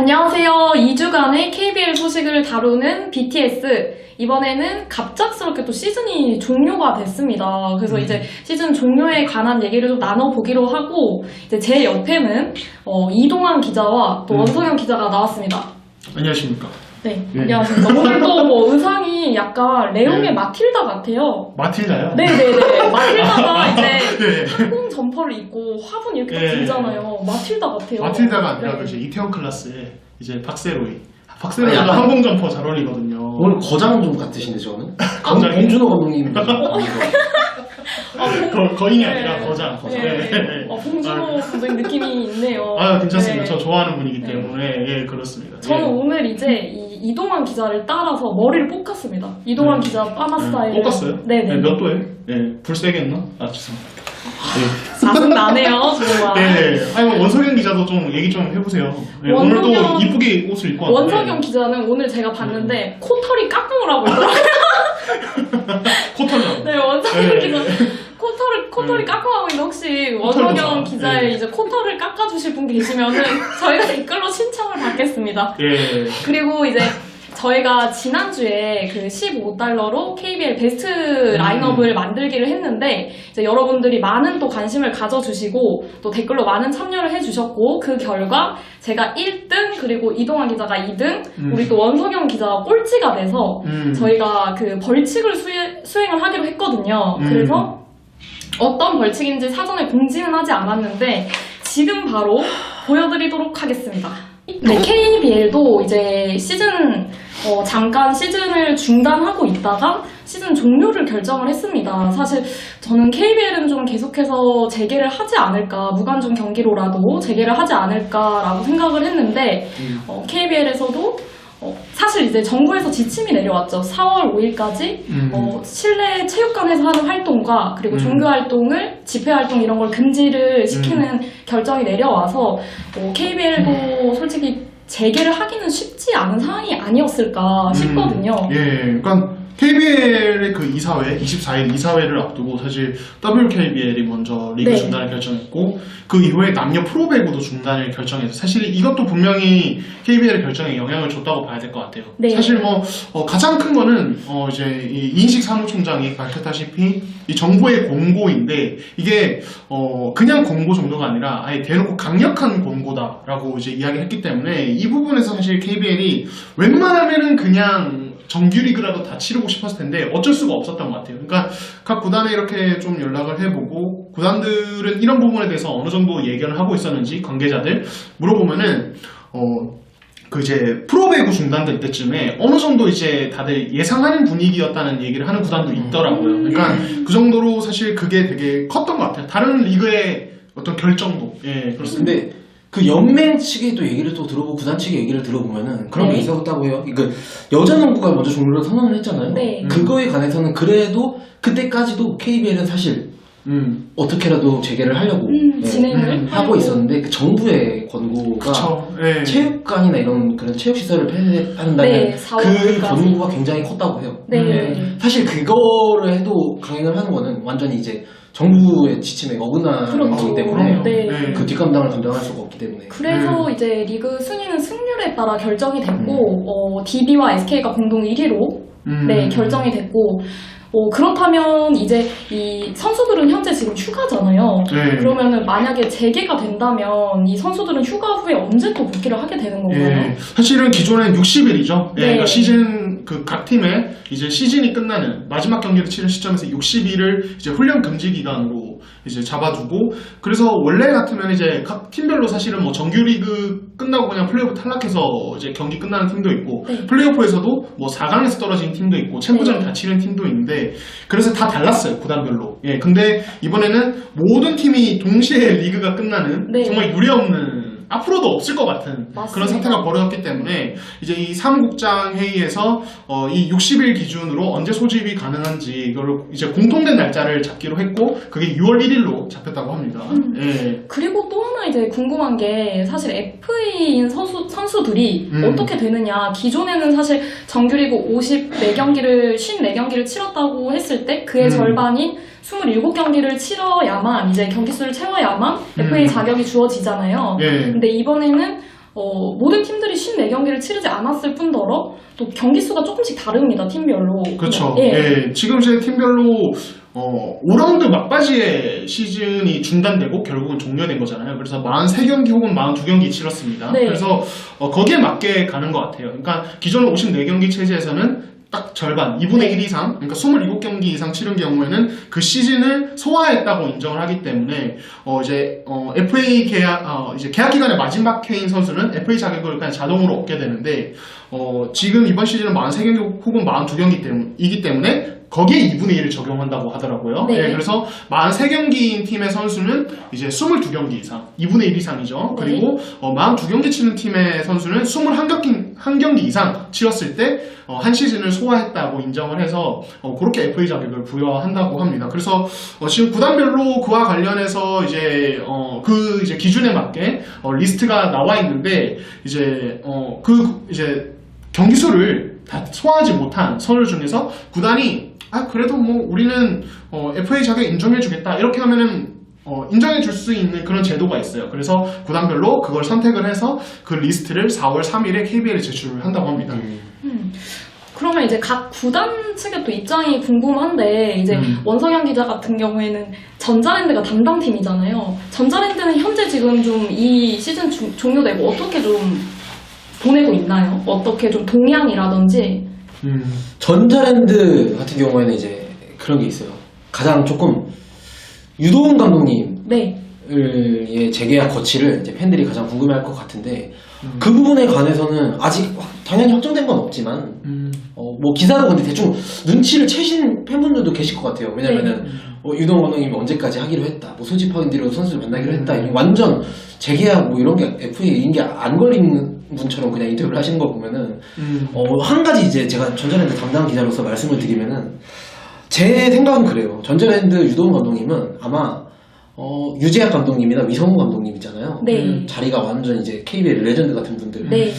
안녕하세요. 2주간의 KBL 소식을 다루는 BTS. 이번에는 갑작스럽게 또 시즌이 종료가 됐습니다. 그래서 이제 시즌 종료에 관한 얘기를 좀 나눠보기로 하고, 이제 제 옆에는 이동환 기자와 또 원석영 기자가 나왔습니다. 안녕하십니까. 네, 안녕하십니까. 오늘도 뭐 의상이 약간 레옹의 네. 마틸다 같아요. 마틸다요? 네네네. 마틸다가 이제 네. 항공 점퍼를 입고 화분 이렇게 딱 네. 들잖아요. 마틸다 같아요. 마틸다가 아니라 네. 이제 이태원 클라스의 이제 박세로이가 항공 점퍼 잘 어울리거든요. 오늘 거장 좀 같으신데 저는? 거장이? 봉준호 감독님 거인이 네. 아니라 거장. 네. 봉준호 감독님 느낌이 있네요. 아, 괜찮습니다. 네. 저 좋아하는 분이기 네. 때문에 예, 그렇습니다. 저는 예. 오늘 이제 이동환 기자를 따라서 머리를 볶았습니다. 이동환 기자 파마 스타일. 볶았어요? 네네. 몇 도에? 네, 불 세게 했나? 아, 죄송합니다. 짜증 나네요, 정말. 네. 아니, 원석영 기자도 좀 얘기 좀 해보세요. 네, 오늘도 이쁘게 옷을 입고 왔는데. 원석영 기자는 오늘 제가 봤는데 코털이 깍꿍을 하고 있더라고요. 코털이요? 네, 원석영 네. 기자 코털이 깍꿍하고 있는데 혹시 원석영 기자의 네. 이제 코털을 깎아주실 분 계시면은 저희가 댓글로 신청을 받겠습니다. 예. 그리고 이제 저희가 지난주에 그 15달러로 KBL 베스트 라인업을 만들기를 했는데 이제 여러분들이 많은 또 관심을 가져주시고 또 댓글로 많은 참여를 해주셨고 그 결과 제가 1등 그리고 이동환 기자가 2등 우리 또 원석영 기자가 꼴찌가 돼서 저희가 그 벌칙을 수행을 하기로 했거든요. 그래서 어떤 벌칙인지 사전에 공지는 하지 않았는데 지금 바로 보여드리도록 하겠습니다. 네, KBL도 이제 잠깐 시즌을 중단하고 있다가 시즌 종료를 결정을 했습니다. 사실 저는 KBL은 좀 계속해서 재개를 하지 않을까, 무관중 경기로라도 재개를 하지 않을까라고 생각을 했는데 KBL에서도 사실 이제 정부에서 지침이 내려왔죠. 4월 5일까지 실내 체육관에서 하는 활동과 그리고 종교 활동을 집회 활동 이런 걸 금지를 시키는 결정이 내려와서 KBL도 솔직히 재개를 하기는 쉽지 않은 상황이 아니었을까 싶거든요. 예, 그러니까 KBL의 그 이사회, 24일 이사회를 앞두고 사실 WKBL이 먼저 리그 네. 중단을 결정했고 그 이후에 남녀 프로배구도 중단을 결정해서 사실 이것도 분명히 KBL의 결정에 영향을 줬다고 봐야 될 것 같아요. 네. 사실 가장 큰 거는 이제 이 이인식 사무총장이 밝혔다시피 이 정부의 공고인데 이게 그냥 공고 정도가 아니라 아예 대놓고 강력한 공고다라고 이제 이야기했기 때문에 이 부분에서 사실 KBL이 웬만하면은 그냥 정규리그라도 다 치르고 싶었을 텐데 어쩔 수가 없었던 것 같아요. 그러니까 각 구단에 이렇게 좀 연락을 해보고 구단들은 이런 부분에 대해서 어느 정도 예견을 하고 있었는지 관계자들 물어보면은 이제 프로배구 중단될 때쯤에 어느 정도 이제 다들 예상하는 분위기였다는 얘기를 하는 구단도 있더라고요. 그러니까 그 정도로 사실 그게 되게 컸던 것 같아요. 다른 리그의 어떤 결정도. 예, 그렇습니다. 근데 그 연맹 측의 또 얘기를 또 들어보고 구단 측의 얘기를 들어보면은 그런 게 있었다고 해요. 그 여자농구가 먼저 종료를 선언을 했잖아요. 네. 그거에 관해서는 그래도 그때까지도 KBL은 사실 어떻게라도 재개를 하려고 진행을 하고 있었는데 그 정부의 권고가 그쵸. 예. 체육관이나 이런 그런 체육시설을 폐쇄한다면 네, 4월 그 까지. 권고가 굉장히 컸다고 해요. 네. 사실 그거를 해도 강행을 하는 거는 완전히 이제 정부의 지침에 어긋나는 그렇죠. 거기 때문에 네. 그 뒷감당을 감당할 수가 없기 때문에 그래서 이제 리그 순위는 승률에 따라 결정이 됐고 DB와 SK가 공동 1위로 네, 결정이 됐고 그렇다면 이제 이 선수들은 현재 지금 휴가잖아요. 네. 그러면은 만약에 재개가 된다면 이 선수들은 휴가 후에 언제 또 복귀를 하게 되는 건가요? 예, 사실은 기존엔 60일이죠. 예, 네. 그러니까 시즌 각 팀의 이제 시즌이 끝나는 마지막 경기를 치는 시점에서 60일을 이제 훈련 금지 기간으로 이제 잡아두고 그래서 원래 같으면 이제 각 팀별로 사실은 뭐 정규리그 끝나고 그냥 플레이오프 탈락해서 이제 경기 끝나는 팀도 있고 네. 플레이오프에서도 뭐 4강에서 떨어진 팀도 있고 챔프전 다 치는 팀도 있는데 그래서 다 달랐어요 구단별로. 예, 근데 이번에는 모든 팀이 동시에 리그가 끝나는 네. 정말 유례없는 앞으로도 없을 것 같은 맞습니다. 그런 사태가 벌어졌기 때문에 이제 이 사무국장 회의에서 이 60일 기준으로 언제 소집이 가능한지 이거를 이제 공통된 날짜를 잡기로 했고 그게 6월 1일로 잡혔다고 합니다. 예. 그리고 또 하나 이제 궁금한 게 사실 FA인 선수들이 어떻게 되느냐. 기존에는 사실 정규리그 54경기를 54경기를 치렀다고 했을 때 그의 절반인 27경기를 치러야만 이제 경기 수를 채워야만 FA 자격이 주어지잖아요. 예. 근데 이번에는 모든 팀들이 54경기를 치르지 않았을 뿐더러 또 경기 수가 조금씩 다릅니다. 팀별로. 그렇죠. 예. 예, 지금 이제 팀별로 5라운드 막바지에 시즌이 중단되고 결국은 종료된 거잖아요. 그래서 43경기 혹은 42경기 치렀습니다. 네. 그래서 거기에 맞게 가는 것 같아요. 그러니까 기존 54경기 체제에서는 딱 절반, 2분의 1 이상, 그러니까 27경기 이상 치른 경우에는 그 시즌을 소화했다고 인정을 하기 때문에, FA 이제 계약 기간의 마지막 해인 선수는 FA 자격을 그냥 자동으로 얻게 되는데, 지금 이번 시즌은 43경기 혹은 42경기이기 때문에, 거기에 2분의 1을 적용한다고 하더라고요. 네. 예, 그래서 43경기인 팀의 선수는 이제 22경기 이상, 2분의 1 이상이죠. 네. 그리고 42경기 치는 팀의 선수는 21경기 이상 치렀을 때 한 시즌을 소화했다고 인정을 해서 그렇게 FA 자격을 부여한다고 합니다. 그래서 지금 구단별로 그와 관련해서 이제 이제 기준에 맞게 리스트가 나와 있는데 이제 경기 수를 다 소화하지 못한 선수 중에서 구단이 그래도 뭐 우리는 FA 자격 인정해주겠다 이렇게 하면은 인정해줄 수 있는 그런 제도가 있어요. 그래서 구단별로 그걸 선택을 해서 그 리스트를 4월 3일에 KBL에 제출을 한다고 합니다. 그러면 이제 각 구단 측의 또 입장이 궁금한데 이제 원성현 기자 같은 경우에는 전자랜드가 담당팀이잖아요. 전자랜드는 현재 지금 좀 이 시즌 종료되고 어떻게 좀 보내고 있나요? 어떻게 좀 동향이라든지. 전자랜드 같은 경우에는 이제 그런 게 있어요. 가장 조금 유도훈 감독님의 네. 재계약 거치를 이제 팬들이 가장 궁금해할 것 같은데 그 부분에 관해서는 아직 당연히 확정된 건 없지만 뭐 기사로 근데 대충 눈치를 채신 팬분들도 계실 것 같아요. 왜냐면은 유도훈 감독님이 언제까지 하기로 했다, 뭐 소집 파운디로 선수를 만나기로 했다, 이런 완전 재계약 뭐 이런 게 FA인 게 안 걸리는 분처럼 그냥 인터뷰를 하시는 거 보면은 한 가지 이제 제가 전자랜드 담당 기자로서 말씀을 드리면은 제 생각은 그래요. 전자랜드 유도훈 감독님은 아마 유재학 감독님이나 위성우 감독님 있잖아요. 네. 자리가 완전 이제 KBL 레전드 같은 분들. 네.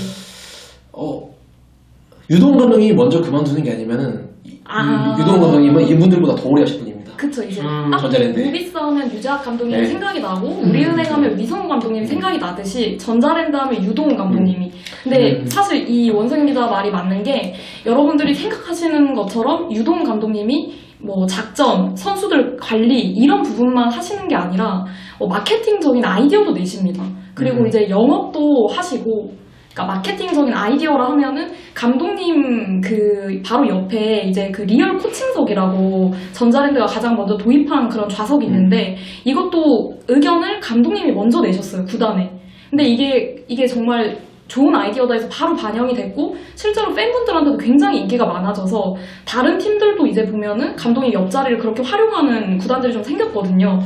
유도훈 감독님이 먼저 그만두는 게 아니면은 유도훈 감독님은 이분들보다 더 오래 하실 분입니다. 그쵸, 이제 딱 전자랜드. 모비스 하면 유재학 감독님 네. 생각이 나고 우리은행 하면 위성우 감독님 생각이 나듯이 전자랜드 하면 유동훈 감독님이. 근데 사실 이 원성현 기자 말이 맞는 게 여러분들이 생각하시는 것처럼 유동훈 감독님이 뭐 작전, 선수들 관리 이런 부분만 하시는 게 아니라 마케팅적인 아이디어도 내십니다. 그리고 이제 영업도 하시고. 그러니까 마케팅적인 아이디어라 하면은 감독님 그 바로 옆에 이제 그 리얼 코칭석이라고 전자랜드가 가장 먼저 도입한 그런 좌석이 있는데 이것도 의견을 감독님이 먼저 내셨어요, 구단에. 근데 이게 정말 좋은 아이디어다 해서 바로 반영이 됐고 실제로 팬분들한테도 굉장히 인기가 많아져서 다른 팀들도 이제 보면은 감독님 옆자리를 그렇게 활용하는 구단들이 좀 생겼거든요.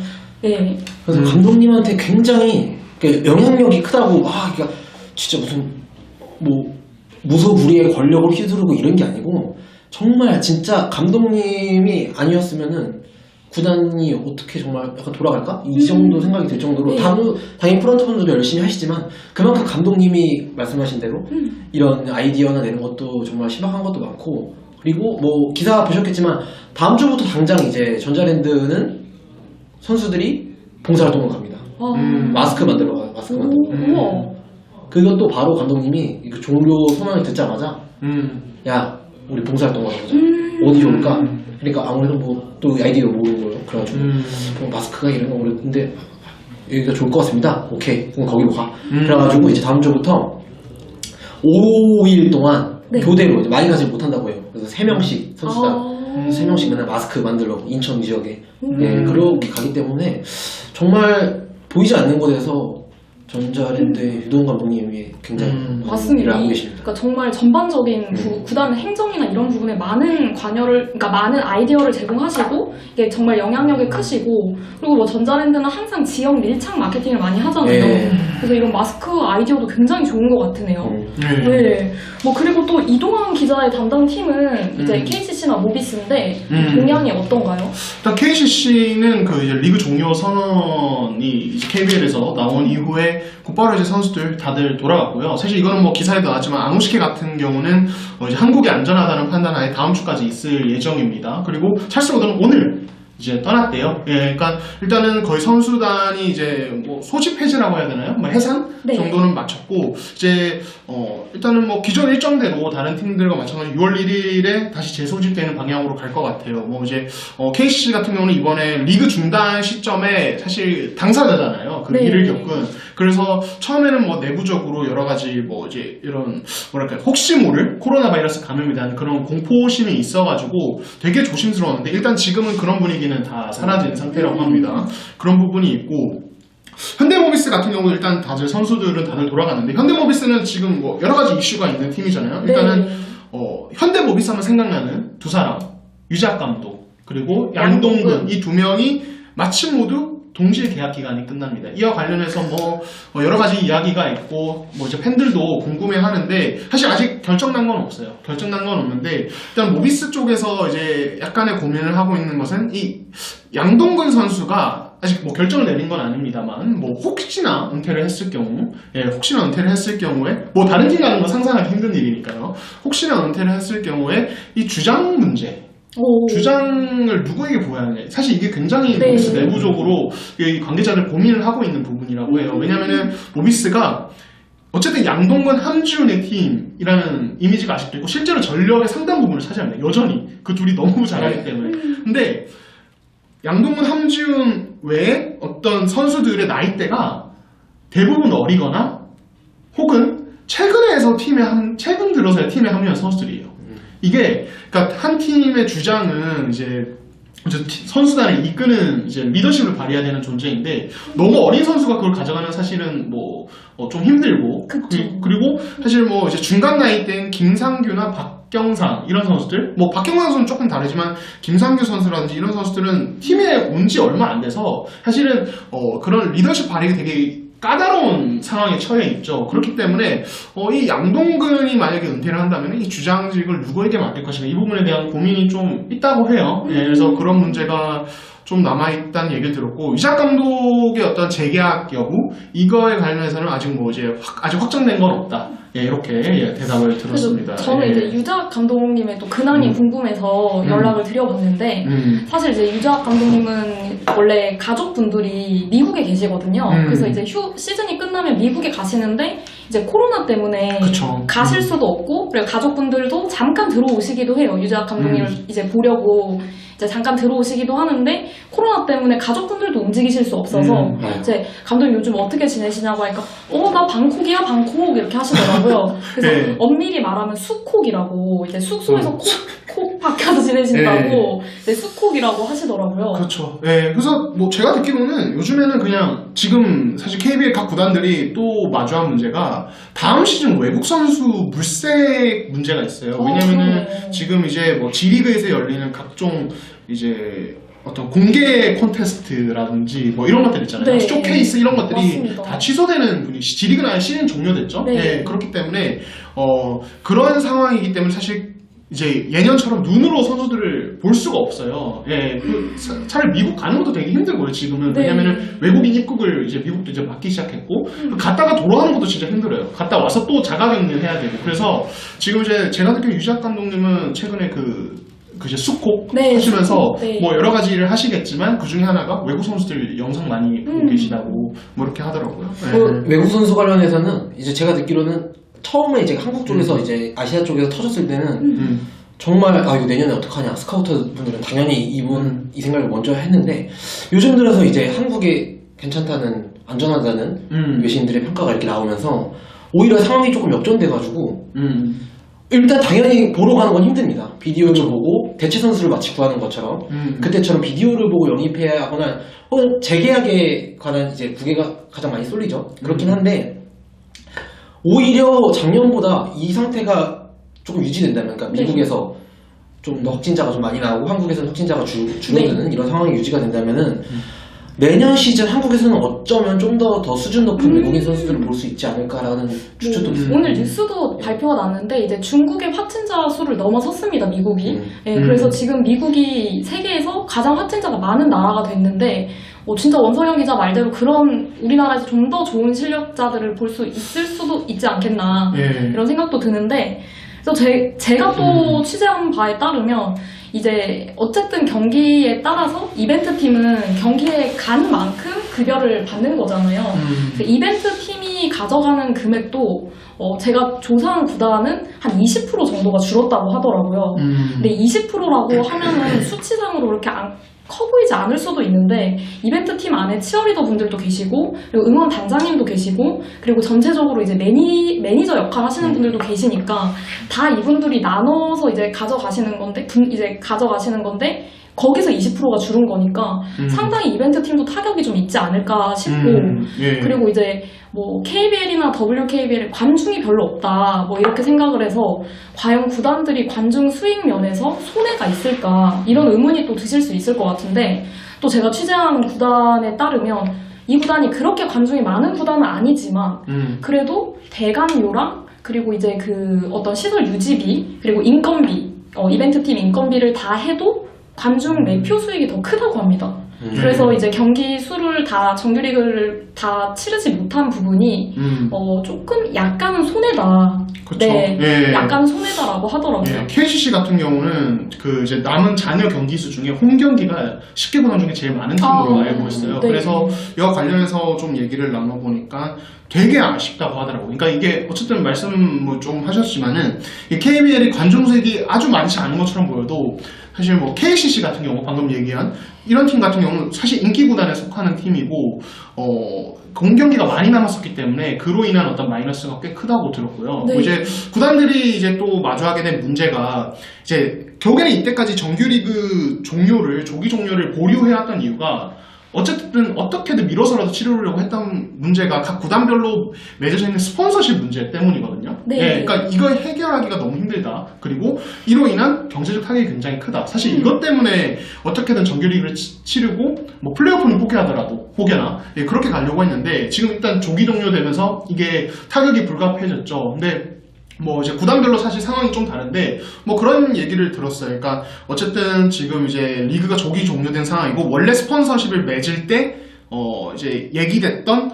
예. 그래서 감독님한테 굉장히 영향력이 크다고 그러니까 진짜 무슨 뭐 무소불위의 권력을 휘두르고 이런 게 아니고 정말 진짜 감독님이 아니었으면은 구단이 어떻게 정말 약간 돌아갈까? 이 정도 생각이 들 정도로 네. 당연히 프런트분들도 열심히 하시지만 그만큼 감독님이 말씀하신 대로 이런 아이디어나 내는 것도 정말 신박한 것도 많고 그리고 뭐 기사 보셨겠지만 다음 주부터 당장 이제 전자랜드는 선수들이 봉사활동을 갑니다. 마스크 만들러 가요. 마스크 만들러. 우와. 그것도 바로 감독님이 그 종료 선언을 듣자마자 야 우리 봉사활동 하자. 어디 좋을까? 그러니까 아무래도 뭐 또 아이디어 모르는 거예요. 그래가지고 뭐 마스크가 이런 거 근데 여기가 좋을 것 같습니다. 오케이 그럼 거기로 가. 그래가지고 이제 다음 주부터 5일 동안 네. 교대로 이제 많이 가지 못한다고 해요. 그래서 3명씩 선수당 3명씩 맨날 마스크 만들려고 인천 지역에 그렇게 가기 때문에 정말 보이지 않는 곳에서 전자랜드의 유동훈 감독님이 굉장히 맞습니다. 일을 하고 계십니다. 그러니까 정말 전반적인 구단 행정이나 이런 부분에 많은 관여를, 그러니까 많은 아이디어를 제공하시고 이게 정말 영향력이 크시고 그리고 뭐 전자랜드는 항상 지역 밀착 마케팅을 많이 하잖아요. 네. 그래서 이런 마스크 아이디어도 굉장히 좋은 것 같으네요. 네. 네. 뭐 그리고 또 이동환 기자의 담당 팀은 이제 KCC나 모비스인데 동향이 어떤가요? 일단 KCC는 그 이제 리그 종료 선언이 이제 KBL에서 나온 이후에 곧바로 이제 선수들 다들 돌아갔고요. 사실 이거는 뭐 기사에도 나왔지만 아노시케 같은 경우는 이제 한국이 안전하다는 판단하에 다음 주까지 있을 예정입니다. 그리고 찰스 로드는 오늘 이제 떠났대요. 예, 그러니까 일단은 거의 선수단이 이제 뭐 소집 해지라고 해야 되나요? 뭐 해산 네. 정도는 마쳤고 이제 일단은 뭐 기존 일정대로 다른 팀들과 마찬가지 6월 1일에 다시 재소집되는 방향으로 갈 것 같아요. 뭐 이제 KCC 같은 경우는 이번에 리그 중단 시점에 사실 당사자잖아요. 그 네. 일을 겪은. 그래서 처음에는 뭐 내부적으로 여러 가지 뭐 이제 이런 뭐랄까 혹시 모를 코로나 바이러스 감염에 대한 그런 공포심이 있어가지고 되게 조심스러웠는데 일단 지금은 그런 분위기는 다 사라진 상태라고 합니다. 그런 부분이 있고 현대모비스 같은 경우는 일단 다들 선수들은 다들 돌아갔는데 현대모비스는 지금 뭐 여러 가지 이슈가 있는 팀이잖아요. 일단은 현대모비스 하면 생각나는 두 사람 유작 감독 그리고 양동근 이 두 명이 마침 모두 동시에 계약 기간이 끝납니다. 이와 관련해서 뭐 여러 가지 이야기가 있고 뭐 이제 팬들도 궁금해하는데 사실 아직 결정난 건 없어요. 결정난 건 없는데 일단 모비스 쪽에서 이제 약간의 고민을 하고 있는 것은 이 양동근 선수가 아직 뭐 결정을 내린 건 아닙니다만 뭐 혹시나 은퇴를 했을 경우 혹시나 은퇴를 했을 경우에 뭐 다른 팀 가는 건 상상하기 힘든 일이니까요. 혹시나 은퇴를 했을 경우에 이 주장 문제 주장을 누구에게 보여야 하느냐. 사실 이게 굉장히 네. 모비스 내부적으로 이 관계자들 고민을 하고 있는 부분이라고 해요. 왜냐면은 모비스가 어쨌든 양동근 함지훈의 팀이라는 이미지가 아직도 있고 실제로 전력의 상당 부분을 차지합니다. 여전히 그 둘이 너무 잘하기 때문에. 근데 양동근 함지훈 외에 어떤 선수들의 나이대가 대부분 어리거나 혹은 최근 들어서야 팀에 합류한 선수들이에요. 이게 그러니까 한 팀의 주장은 이제 선수단을 이끄는 이제 리더십을 발휘해야 되는 존재인데 너무 어린 선수가 그걸 가져가면 사실은 뭐 좀 힘들고 그리고 사실 뭐 이제 중간 나이대인 김상규나 박경상 이런 선수들 뭐 박경상 선수는 조금 다르지만 김상규 선수라든지 이런 선수들은 팀에 온 지 얼마 안 돼서 사실은 그런 리더십 발휘가 되게 까다로운 상황에 처해 있죠. 그렇기 때문에 이 양동근이 만약에 은퇴를 한다면 이 주장직을 누구에게 맡길 것인가 이 부분에 대한 고민이 좀 있다고 해요. 예, 그래서 그런 문제가 좀 남아있다는 얘기를 들었고 유작 감독의 어떤 재계약 여부 이거에 관련해서는 아직 뭐 이제 아직 확정된 건 없다. 예, 이렇게 대답을 들었습니다. 저는 이제 유작 감독님의 또 근황이 궁금해서 연락을 드려봤는데 사실 이제 유작 감독님은 원래 가족분들이 미국에 계시거든요. 그래서 이제 시즌이 끝나면 미국에 가시는데 이제 코로나 때문에 그쵸. 가실 수도 없고 그리고 가족분들도 잠깐 들어오시기도 해요. 유작 감독님을 이제 보려고 이제 잠깐 들어오시기도 하는데 코로나 때문에 가족분들도 움직이실 수 없어서 이제 감독님 요즘 어떻게 지내시냐고 하니까 나 방콕이야 방콕 이렇게 하시더라고요. 그래서 네. 엄밀히 말하면 수콕이라고 이제 숙소에서 콕 박혀서 지내신다고 네, 수콕이라고 하시더라고요. 그렇죠. 예, 그래서 뭐 제가 듣기로는 요즘에는 그냥 지금 사실 KBL 각 구단들이 또 마주한 문제가 다음 시즌 외국 선수 물색 문제가 있어요. 왜냐면은 그러네. 지금 이제 뭐 G리그에서 열리는 각종 이제 어떤 공개 콘테스트라든지 뭐 이런 것들 있잖아요. 네. 쇼케이스 이런 것들이 맞습니다. 다 취소되는 분위기. G리그는 아예 시즌 종료됐죠. 네. 예, 그렇기 때문에 그런 상황이기 때문에 사실 이제 예년처럼 눈으로 선수들을 볼 수가 없어요. 예, 차라리 미국 가는 것도 되게 힘들고요, 지금은. 네. 왜냐면은 외국인 입국을 이제 미국도 이제 막기 시작했고, 갔다가 돌아오는 것도 진짜 힘들어요. 갔다 와서 또 자가격리를 해야 되고. 그래서 지금 이제 제가 듣기로 유작 감독님은 최근에 이제 수콕 하시면서 네. 뭐 여러 가지 일을 하시겠지만 그 중에 하나가 외국 선수들 영상 많이 보고 계시다고 뭐 이렇게 하더라고요. 외국 선수 관련해서는 이제 제가 듣기로는 처음에 이제 한국 쪽에서 이제 아시아 쪽에서 터졌을 때는 정말 이거 내년에 어떡하냐 스카우터 분들은 당연히 이 생각을 먼저 했는데 요즘 들어서 이제 한국에 괜찮다는 안전하다는 외신들의 평가가 이렇게 나오면서 오히려 상황이 조금 역전돼가지고 일단 당연히 보러 가는 건 힘듭니다. 비디오를 보고 대체 선수를 마치 구하는 것처럼 그때처럼 비디오를 보고 영입해야 하거나 혹은 재계약에 관한 이제 부계가 가장 많이 쏠리죠. 그렇긴 한데 오히려 작년보다 이 상태가 조금 유지된다면 그러니까 미국에서 좀 더 확진자가 좀 많이 나오고 한국에서는 확진자가 줄어드는 이런 상황이 유지가 된다면은 내년 시즌 한국에서는 어쩌면 좀 더 수준 높은 외국인 선수들을 볼 수 있지 않을까라는 추측도 있습니다. 오늘 뉴스도 발표가 났는데 이제 중국의 확진자 수를 넘어섰습니다. 미국이. 그래서 지금 미국이 세계에서 가장 확진자가 많은 나라가 됐는데 진짜 원성현 기자 말대로 그런 우리나라에서 좀 더 좋은 실력자들을 볼 수 있을 수도 있지 않겠나 이런 생각도 드는데 그래서 제가 또 취재한 바에 따르면 이제 어쨌든 경기에 따라서 이벤트 팀은 경기에 간 만큼 급여를 받는 거잖아요. 그 이벤트 팀이 가져가는 금액도 제가 조사한 구단은 한 20% 정도가 줄었다고 하더라고요. 근데 20%라고 하면은 수치상으로 그렇게 커 보이지 않을 수도 있는데 이벤트 팀 안에 치어리더 분들도 계시고 그리고 응원 단장님도 계시고 그리고 전체적으로 이제 매니저 역할 하시는 분들도 계시니까 다 이분들이 나눠서 이제 가져가시는 건데 거기서 20%가 줄은 거니까 상당히 이벤트 팀도 타격이 좀 있지 않을까 싶고 예. 그리고 이제 뭐 KBL이나 WKBL에 관중이 별로 없다 뭐 이렇게 생각을 해서 과연 구단들이 관중 수익 면에서 손해가 있을까 이런 의문이 또 드실 수 있을 것 같은데 또 제가 취재한 구단에 따르면 이 구단이 그렇게 관중이 많은 구단은 아니지만 그래도 대관료랑 그리고 이제 그 어떤 시설 유지비 그리고 인건비 이벤트 팀 인건비를 다 해도 관중 매표 수익이 더 크다고 합니다. 그래서 이제 경기 수를 다 정규리그를 다 치르지 못한 부분이 조금 약간은 손해다. 그쵸. 네, 예. 약간 손해다라고 하더라고요. 예, KCC 같은 경우는 그 이제 남은 잔여 경기 수 중에 홈 경기가 10개 구단 중에 제일 많은 팀으로 알고 있어요. 네. 그래서 이와 관련해서 좀 얘기를 나눠보니까 되게 아쉽다고 하더라고요. 그러니까 이게 어쨌든 말씀 뭐 좀 하셨지만은 이 KBL이 관중 수익이 아주 많지 않은 것처럼 보여도 사실 뭐 KCC 같은 경우 방금 얘기한 이런 팀 같은 경우는 사실 인기 구단에 속하는 팀이고 홈 경기가 많이 남았었기 때문에 그로 인한 어떤 마이너스가 꽤 크다고 들었고요. 네. 뭐 이제 구단들이 이제 또 마주하게 된 문제가 이제 결국에는 이때까지 정규리그 조기 종료를 보류해왔던 이유가 어쨌든 어떻게든 밀어서라도 치르려고 했던 문제가 각 구단별로 맺어져 있는 스폰서십 문제 때문이거든요. 네. 예, 그러니까 이걸 해결하기가 너무 힘들다. 그리고 이로 인한 경제적 타격이 굉장히 크다. 사실 이것 때문에 어떻게든 정규리그를 치르고 뭐 플레이오프는 포기하더라도 혹여나 그렇게 가려고 했는데 지금 일단 조기 종료되면서 이게 타격이 불가피해졌죠. 근데 뭐 이제 구단별로 사실 상황이 좀 다른데 뭐 그런 얘기를 들었어요. 그러니까 어쨌든 지금 이제 리그가 조기 종료된 상황이고 원래 스폰서십을 맺을 때 이제 얘기됐던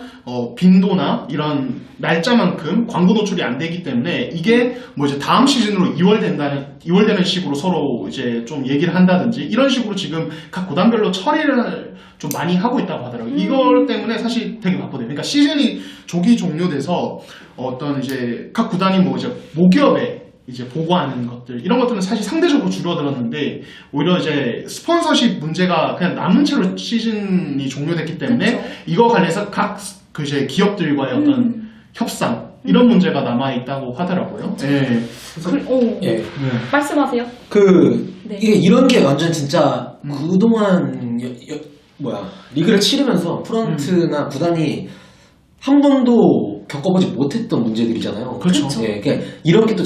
빈도나 이런 날짜만큼 광고 노출이 안 되기 때문에 이게 뭐 이제 다음 시즌으로 2월되는 식으로 서로 이제 좀 얘기를 한다든지 이런 식으로 지금 각 구단별로 처리를 좀 많이 하고 있다고 하더라고요. 이걸 때문에 사실 되게 바쁘대요. 그러니까 시즌이 조기 종료돼서 어떤 이제 각 구단이 뭐 이제 모기업에 이제 보고하는 것들 이런 것들은 사실 상대적으로 줄어들었는데 오히려 이제 스폰서십 문제가 그냥 남은 채로 시즌이 종료됐기 때문에 그쵸. 이거 관련해서 각 그 이제 기업들과의 어떤 협상 이런 문제가 남아 있다고 하더라고요. 예. 예. 말씀하세요. 네. 이게 이런 게 완전 진짜 그동안 리그를 치르면서 프런트나 구단이 한 번도 겪어보지 못했던 문제들이잖아요. 그렇죠. 예, 그러니까 이런 게 또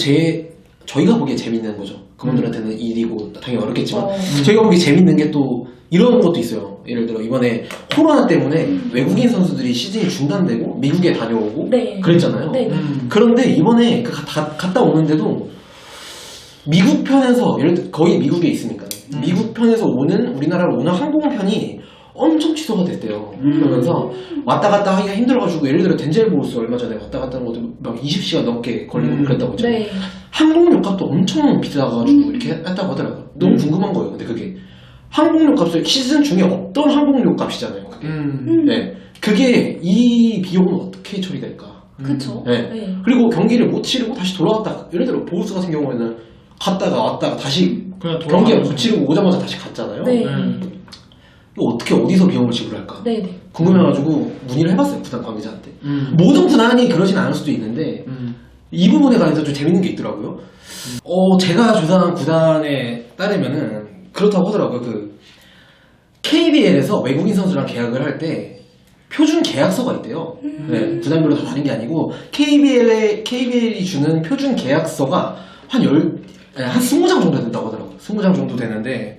저희가 보기에 재밌는 거죠. 그분들한테는 일이고 당연히 어렵겠지만 저희가 보기에 재밌는 게 또 이런 것도 있어요. 예를 들어 이번에 코로나 때문에 외국인 선수들이 시즌이 중단되고 미국에 다녀오고 네. 그랬잖아요. 네. 그런데 이번에 갔다 오는데도 미국 편에서 거의 미국에 있으니까 미국 편에서 우리나라로 오는 항공편이 엄청 취소가 됐대요. 그러면서 왔다 갔다 하기가 힘들어가지고 예를 들어 덴젤 보우스 얼마 전에 왔다 갔다 하는 것도 막 20시간 넘게 걸리고 그랬다고 했죠. 네. 항공료 값도 엄청 비싸가지고 이렇게 했다고 하더라고요. 너무 궁금한 거예요. 근데 그게 항공료 값을 시즌 중에 없던 항공료 값이잖아요. 그게. 네. 그게 이 비용은 어떻게 처리될까? 그쵸. 네. 네. 그리고 경기를 못 치르고 다시 돌아왔다. 예를 들어 보우스 같은 경우에는 갔다가 왔다가 다시 그냥 경기를 못 치르고 오자마자 다시 갔잖아요. 네. 이거 어디서 비용을 지불할까? 네. 네. 궁금해가지고 문의를 해봤어요. 구단 관계자한테. 모든 구단이 그러진 않을 수도 있는데 이 부분에 관해서 좀 재밌는 게 있더라고요. 제가 조사한 구단에 따르면은 그렇다고 하더라고요. 그 KBL에서 외국인 선수랑 계약을 할 때 표준 계약서가 있대요. 네, 구단별로 다 다른 게 아니고 KBL이 주는 표준 계약서가 한 20장 정도 된다고 하더라고요. 20장 정도 되는데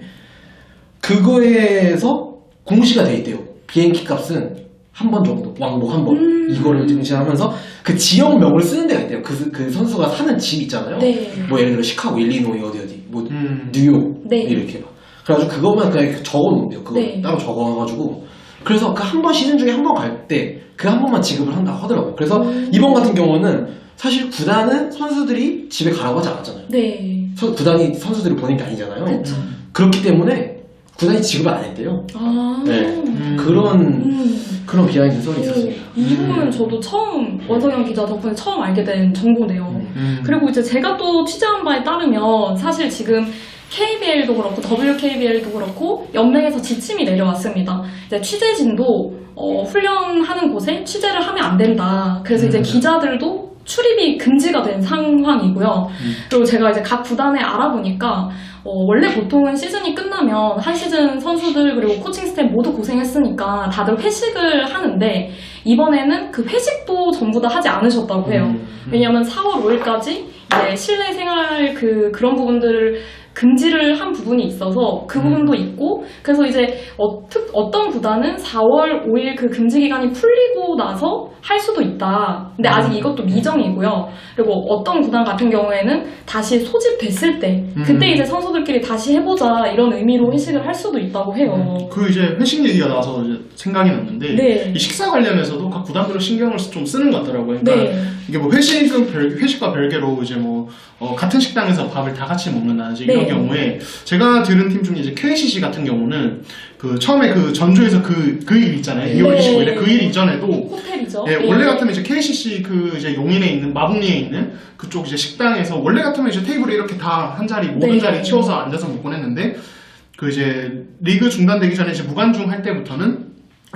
그거에서 공시가 돼 있대요. 비행기 값은 한 번 정도, 왕복 한 번. 이거를 증시하면서 그 지역명을 쓰는 데가 있대요. 그 선수가 사는 집 있잖아요. 네. 뭐 예를 들어 시카고, 일리노이 어디, 뭐 뉴욕 네. 이렇게 막. 그래가지고 그거만 그냥 적어놓는데요. 그거 네. 따로 적어놔가지고. 그래서 그 한 번 시즌 중에 한 번 갈 때 그 한 번만 지급을 한다고 하더라고요. 그래서 이번 같은 경우는 사실 구단은 선수들이 집에 가라고 하지 않았잖아요. 네. 구단이 선수들을 보낸 게 아니잖아요. 그쵸. 그렇기 때문에 구단이 지급을 안 했대요. 아. 네. 그런 비하인드 스토리 있었습니다. 이 부분은 저도 처음 원성현 기자 덕분에 처음 알게 된 정보네요. 그리고 이제 제가 또 취재한 바에 따르면 사실 지금 KBL도 그렇고 WKBL도 그렇고 연맹에서 지침이 내려왔습니다. 이제 취재진도 훈련하는 곳에 취재를 하면 안 된다. 그래서 이제 기자들도 출입이 금지가 된 상황이고요. 그리고 제가 이제 각 구단에 알아보니까 원래 보통은 시즌이 끝나면 한 시즌 선수들 그리고 코칭 스태프 모두 고생했으니까 다들 회식을 하는데 이번에는 그 회식도 전부 다 하지 않으셨다고 해요. 왜냐하면 4월 5일까지 이제 실내 생활 그런 부분들을 금지를 한 부분이 있어서 그 부분도 있고 그래서 이제 어떤 구단은 4월 5일 그 금지 기간이 풀리고 나서 할 수도 있다. 근데 아직 이것도 미정이고요. 그리고 어떤 구단 같은 경우에는 다시 소집됐을 때 그때 이제 선수들끼리 다시 해보자 이런 의미로 회식을 할 수도 있다고 해요. 그 이제 회식 얘기가 나와서 이제 생각이 났는데 네. 이 식사 관련해서도 각 구단별로 신경을 좀 쓰는 것 같더라고요. 그러니까 네. 이게 뭐 회식과 별개로 이제 뭐 같은 식당에서 밥을 다 같이 먹는다든지 이런 네. 경우에 제가 들은 팀 중에 이제 KCC 같은 경우는 그 처음에 그 전주에서 그 일 있잖아요. 2월 네. 25일에 그 일 이전에도 호텔이죠. 예, 네. 원래 같으면 이제 KCC 그 이제 용인에 있는 마북리에 있는 그쪽 이제 식당에서 원래 같으면 이제 테이블에 이렇게 다 한 자리 모든 네. 자리 치워서 앉아서 먹곤 했는데 그 이제 리그 중단되기 전에 이제 무관중 할 때부터는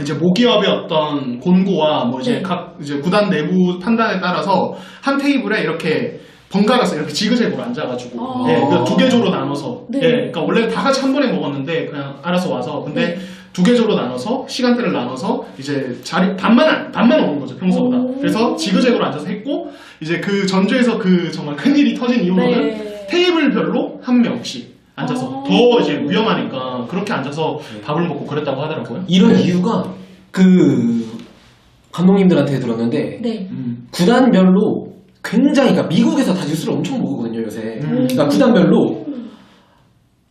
이제 모기업의 어떤 곤고와 뭐 이제 네. 각 이제 구단 내부 판단에 따라서 한 테이블에 이렇게 번갈아서 이렇게 지그재그로 앉아가지고 아. 예, 그러니까 두 개조로 나눠서 네. 예, 그러니까 원래 다 같이 한 번에 먹었는데 그냥 알아서 와서 근데 네. 두 개조로 나눠서 시간대를 나눠서 이제 자리 반만 오는 거죠 평소보다. 오. 그래서 지그재그로 앉아서 했고 이제 그 전주에서 그 정말 큰 일이 터진 이후로는 네. 테이블별로 한 명씩 앉아서 아. 더 이제 위험하니까 그렇게 앉아서 밥을 먹고 그랬다고 하더라고요. 이런 이유가 그 감독님들한테 들었는데 네. 구단별로 굉장히 그러니까 미국에서 다 뉴스를 엄청 보거든요 요새. 그러니까 구단별로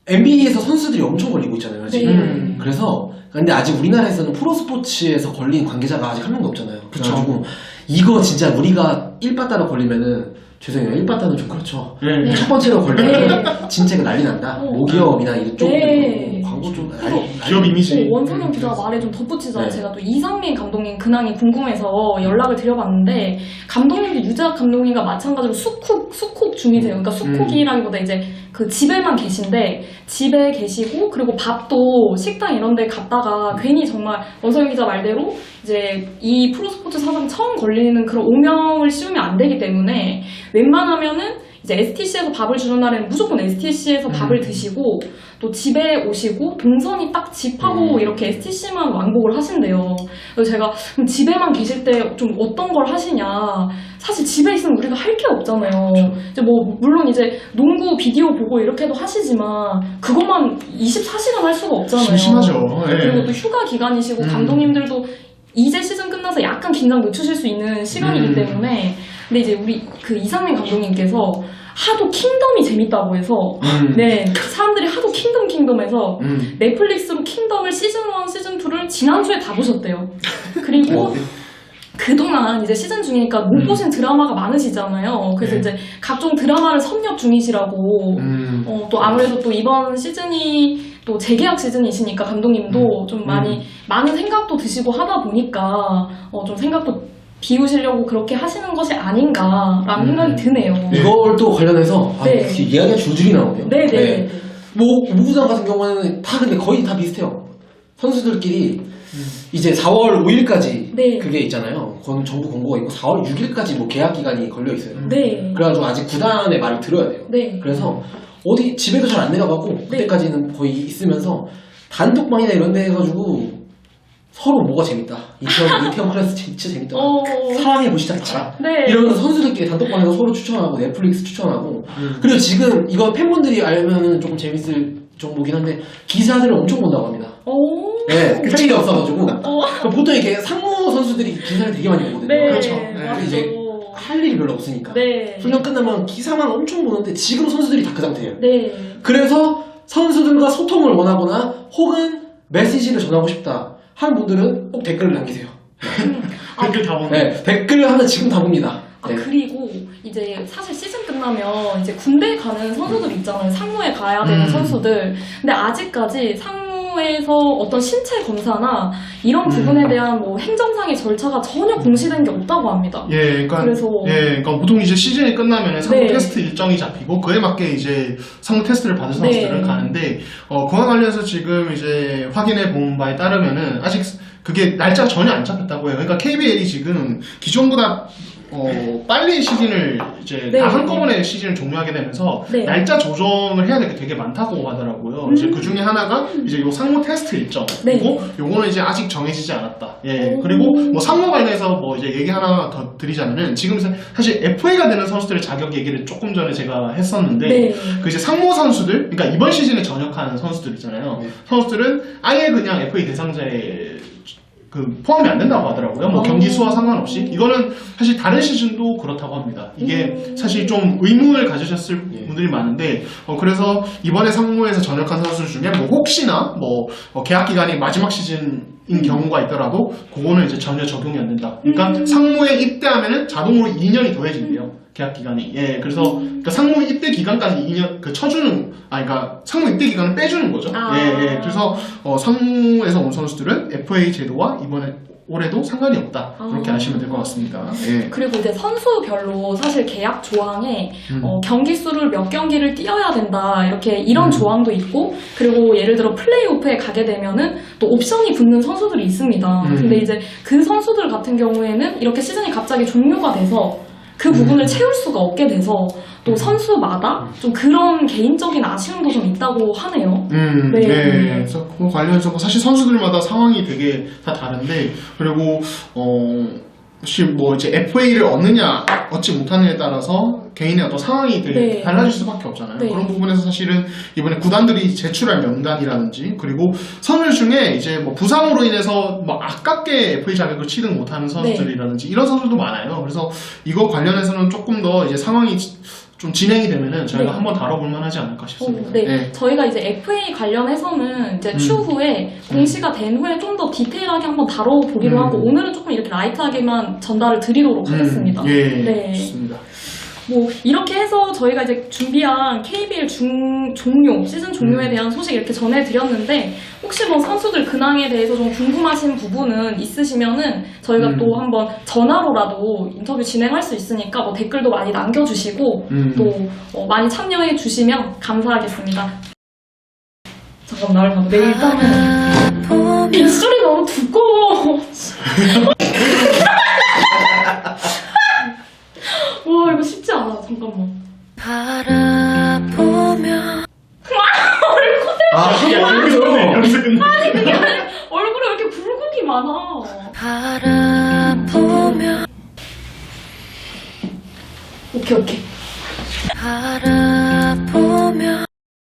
NBA에서 선수들이 엄청 걸리고 있잖아요 지금. 네. 그래서 근데 아직 우리나라에서는 프로스포츠에서 걸린 관계자가 아직 한 명도 없잖아요. 그쵸. 그래가지고 이거 진짜 우리가 1바다로 걸리면은 죄송해요 1바다는 좀 그렇죠. 네. 첫 번째로 걸리면 진짜 그 난리 난다. 모기업이나 이쪽 네. 광고 좀 기업 이미지. 원성현 기자 말에 좀 덧붙이자 네. 제가 또 이상민 감독님 근황이 궁금해서 연락을 드려봤는데 감독님도 유재학 감독님과 마찬가지로 수쿡 중이세요. 그러니까 수쿡이라기보다 이제 그 집에만 계신데 집에 계시고 그리고 밥도 식당 이런 데 갔다가 괜히 정말 원성현 기자 말대로 이제 이 프로스포츠 사상 처음 걸리는 그런 오명을 씌우면 안 되기 때문에 웬만하면은 이제 STC에서 밥을 주는 날에는 무조건 STC에서 밥을 드시고 또 집에 오시고 동선이 딱 집하고 이렇게 STC만 왕복을 하신대요. 그래서 제가 그럼 집에만 계실 때 좀 어떤 걸 하시냐. 사실 집에 있으면 우리가 할 게 없잖아요. 이제 뭐 물론 이제 농구 비디오 보고 이렇게도 하시지만 그것만 24시간 할 수가 없잖아요. 심심하죠. 예. 그리고 또 휴가 기간이시고 감독님들도 이제 시즌 끝나서 약간 긴장 늦추실 수 있는 시간이기 때문에 근데 이제 우리 그 이상민 감독님께서 하도 킹덤이 재밌다고 해서 네 사람들이 하도 킹덤해서 넷플릭스로 킹덤을 시즌 1, 시즌 2를 지난주에 다 보셨대요. 그리고 그동안 이제 시즌 중이니까 못 보신 드라마가 많으시잖아요. 그래서 네. 이제 각종 드라마를 섭렵 중이시라고 또 아무래도 또 이번 시즌이 또 재계약 시즌이시니까 감독님도 좀 많은 생각도 드시고 하다 보니까 좀 생각도 비우시려고 그렇게 하시는 것이 아닌가라는 생각이 드네요. 이걸 또 관련해서 네. 이렇게 이야기가 줄줄이 나오네요. 네네. 뭐 무구장 같은 경우는 다 근데 거의 다 비슷해요. 선수들끼리 이제 4월 5일까지 네. 그게 있잖아요. 그건 정부 공고가 있고 4월 6일까지 뭐 계약 기간이 걸려 있어요. 네. 그래가지고 아직 구단의 말을 들어야 돼요. 네. 그래서 어디 집에도 잘 안 내려가고 그때까지는 거의 있으면서 단톡방이나 이런 데 해가지고 서로 뭐가 재밌다. 이태원 클래스 진짜 재밌다. 사랑해 보시자 같이. 네. 이러면서 선수들끼리 단톡방에서 서로 추천하고 넷플릭스 추천하고 그리고 지금 이거 팬분들이 알면은 조금 재밌을 정보긴 한데 기사들을 엄청 본다고 합니다. 네, 할 일이 없어가지고 보통 이렇게 상무 선수들이 기사를 되게 많이 보거든요. 네. 그렇죠. 맞아요. 이제 할 일이 별로 없으니까 네. 훈련 끝나면 기사만 엄청 보는데 지금 선수들이 다 그 상태예요. 네. 그래서 선수들과 소통을 원하거나 혹은 메시지를 전하고 싶다 하는 분들은 꼭 댓글을 남기세요. 댓글 다 보네. 네, 댓글을 하면 지금 다 봅니다. 네. 그리고 이제 사실 시즌 끝나면 이제 군대 가는 선수들 있잖아요. 상무에 가야 되는 선수들. 근데 아직까지 상무에서 어떤 신체 검사나 이런 부분에 대한 뭐 행정상의 절차가 전혀 공시된 게 없다고 합니다. 예, 그러니까 그래서 그러니까 보통 이제 시즌이 끝나면 상무 네. 테스트 일정이 잡히고 그에 맞게 이제 상무 테스트를 받은 선수들은 네. 가는데 그와 관련해서 지금 이제 확인해 본 바에 따르면은 아직 그게 날짜가 전혀 안 잡혔다고 해요. 그러니까 KBL이 지금 기존보다 빨리 시즌을 이제 네. 다 한꺼번에 시즌을 종료하게 되면서 네. 날짜 조정을 해야 될 게 되게 많다고 하더라고요. 이제 그 중에 하나가 이제 요 상무 테스트 일정 네. 그리고 요거는 이제 아직 정해지지 않았다. 예. 오. 그리고 뭐 상무 관련해서 뭐 이제 얘기 하나 더 드리자면은 지금 사실 FA가 되는 선수들의 자격 얘기를 조금 전에 제가 했었는데 네. 그 이제 상무 선수들, 그러니까 이번 시즌에 전역하는 선수들 있잖아요. 네. 선수들은 아예 그냥 FA 대상자에 포함이 안 된다고 하더라고요. 뭐 경기 수와 상관없이. 이거는 사실 다른 시즌도 그렇다고 합니다. 이게 사실 좀 의문을 가지셨을 분들이 많은데, 그래서 이번에 상무에서 전역한 선수 중에 뭐 혹시나 계약 기간이 마지막 시즌인 경우가 있더라도 그거는 이제 전혀 적용이 안 된다. 그러니까 상무에 입대하면은 자동으로 2년이 더해진대요. 계약 기간이. 예, 그래서 그러니까 상무 입대 기간까지 2년 그러니까 상무 입대 기간을 빼주는 거죠. 예. 그래서 상무에서 온 선수들은 FA 제도와 이번에 올해도 상관이 없다. 그렇게 아시면 될 것 같습니다. 예. 그리고 이제 선수별로 사실 계약 조항에 경기 수를 몇 경기를 뛰어야 된다 이런 조항도 있고, 그리고 예를 들어 플레이오프에 가게 되면은 또 옵션이 붙는 선수들이 있습니다. 근데 이제 그 선수들 같은 경우에는 이렇게 시즌이 갑자기 종료가 돼서 그 부분을 채울 수가 없게 돼서 또 선수마다 좀 그런 개인적인 아쉬움도 좀 있다고 하네요. 네. 그래서 그 관련해서 뭐 사실 선수들마다 상황이 되게 다 다른데, 그리고 혹시 뭐 이제 FA를 얻느냐 얻지 못하느냐에 따라서 개인의 어떤 상황이 되게 네. 달라질 수밖에 없잖아요. 네. 그런 부분에서 사실은 이번에 구단들이 제출할 명단이라든지, 그리고 선수 중에 이제 뭐 부상으로 인해서 뭐 아깝게 FA 자격을 취득 못하는 선수들이라든지 이런 선수들도 많아요. 그래서 이거 관련해서는 조금 더 이제 상황이 좀 진행이 되면은 저희가 네. 한번 다뤄볼 만하지 않을까 싶습니다. 네. 예. 저희가 이제 FA 관련해서는 이제 추후에 공시가 된 후에 좀 더 디테일하게 한번 다뤄보기로 하고, 오늘은 조금 이렇게 라이트하게만 전달을 드리도록 하겠습니다. 예, 네. 좋습니다. 뭐 이렇게 해서 저희가 이제 준비한 KBL 시즌 종료에 대한 소식 이렇게 전해드렸는데, 혹시 뭐 선수들 근황에 대해서 좀 궁금하신 부분은 있으시면은 저희가 또 한번 전화로라도 인터뷰 진행할 수 있으니까 뭐 댓글도 많이 남겨주시고 또 많이 참여해 주시면 감사하겠습니다. 잠깐 나를 봐봐. 네, 일단은 빗소리 너무 두꺼워. 와, 이거 쉽지 않아. 잠깐만. 바라보며 여기서 끝내. 아니, 그게 아니라 얼굴에 왜 이렇게 굴곡이 많아. 바라보며 오케이. 바라보며